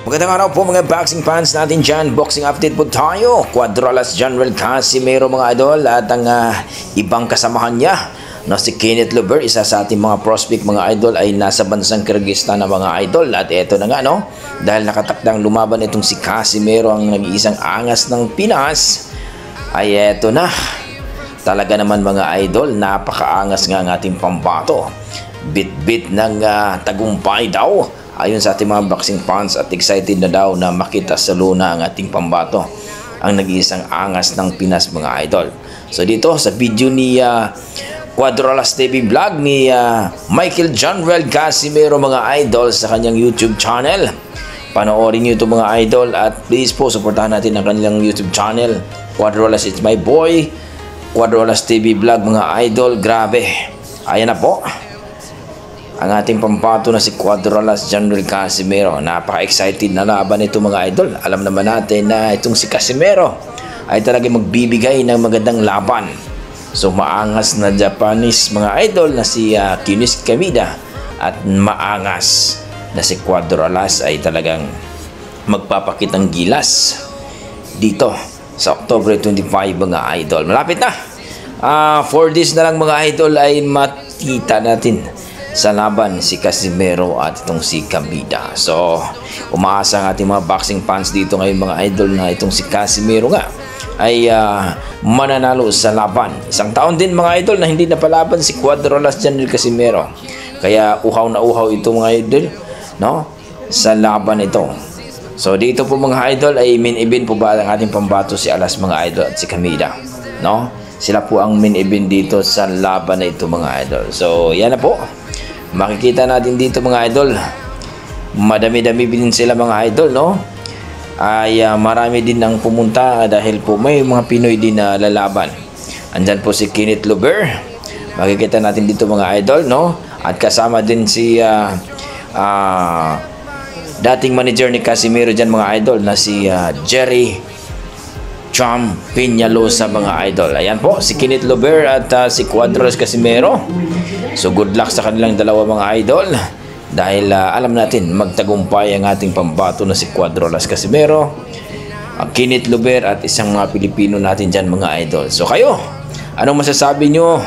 Magandang araw po mga boxing fans natin dyan. Boxing update po tayo. Cuadralas General Casimero mga idol at ang ibang kasamahan niya na si Kenneth Luber, isa sa ating mga prospect mga idol ay nasa bansang Kyrgyzstan na mga idol. At eto na nga no, dahil nakatakdang lumaban itong si Casimero, ang nag-iisang angas ng Pinas, ay eto na. Talaga naman mga idol, napakaangas nga ang ating pambato. Bit-bit ng tagumpay daw. Ayon sa ating mga boxing fans at excited na daw na makita sa luna ang ating pambato, ang nag-iisang angas ng Pinas mga idol. So dito sa video ni Cuadralas TV vlog ni Michael General Casimero mga idol sa kanyang YouTube channel. Panoorin nyo ito mga idol at please po supportahan natin ang kanilang YouTube channel. Cuadralas It's My Boy, Cuadralas TV vlog mga idol. Grabe, ayan na po ang ating pambato na si Cuadralas General Casimero. Napaka-excited na laban ito mga idol. Alam naman natin na itong si Casimero ay talagang magbibigay ng magandang laban. So maangas na Japanese mga idol na si Kunish Kamida at maangas na si Cuadralas ay talagang magpapakitang gilas dito sa October 25 mga idol. Malapit na. For this na lang mga idol ay makita natin sa laban si Casimero at itong si Kamida. So umaasa ang ating mga boxing fans dito ngayon mga idol na itong si Casimero nga ay mananalo sa laban. Isang taon din mga idol na hindi napalaban si Cuadralas General Casimero. Kaya uhaw na uhaw ito mga idol, no, sa laban ito. So dito po mga idol ay main event po ba ang ating pambato si Alas mga idol at si Kamida, no? Sila po ang main event dito sa laban na ito mga idol. So yan na po. Makikita natin dito mga idol, madami-dami din sila mga idol, no? Ay marami din ang pumunta dahil po may mga Pinoy din na lalaban. Andyan po si Kenneth Luber, makikita natin dito mga idol, no? At kasama din si dating manager ni Casimero dyan mga idol na si Jerry Cham Peñalosa mga idol. Ayan po si Kenneth Luber at si Cuadralas Casimero. So good luck sa kanilang dalawa mga idol dahil alam natin magtagumpay ang ating pambato na si Cuadralas Casimero, Kenneth Luber at isang mga Pilipino natin dyan mga idol. So kayo, anong masasabi nyo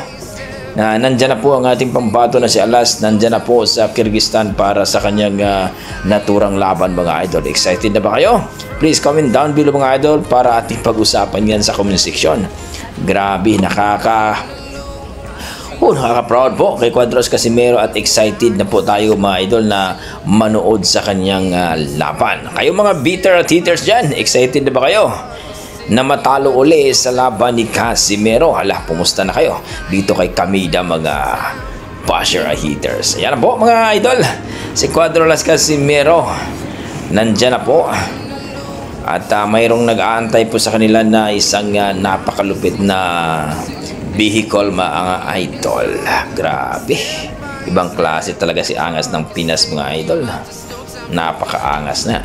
na nandyan na po ang ating pambato na si Alas, nandyan na po sa Kyrgyzstan para sa kanyang naturang laban mga idol? Excited na ba kayo? Please comment down below mga idol para ating pag-usapan yan sa comment section. Grabe, nakaka-proud po kay Cuadralas Casimero at excited na po tayo mga idol na manood sa kanyang laban. Kayo mga beater at hitters dyan, excited na ba kayo na matalo uli sa laban ni Casimero? Hala, pumusta na kayo dito kay Kamida mga basher at hitters? Ayan na po mga idol, si Cuadralas Casimero nandyan na po. At mayroong nag-aantay po sa kanila na isang napakalupit na vehicle mga idol. Grabe, ibang klase talaga si angas ng Pinas mga idol. Napakaangas na.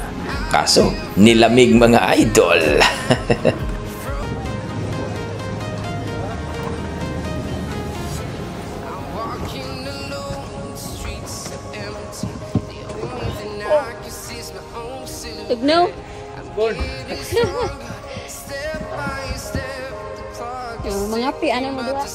Kaso nilamig mga idol. Tugno. Mga pi ano mo dua?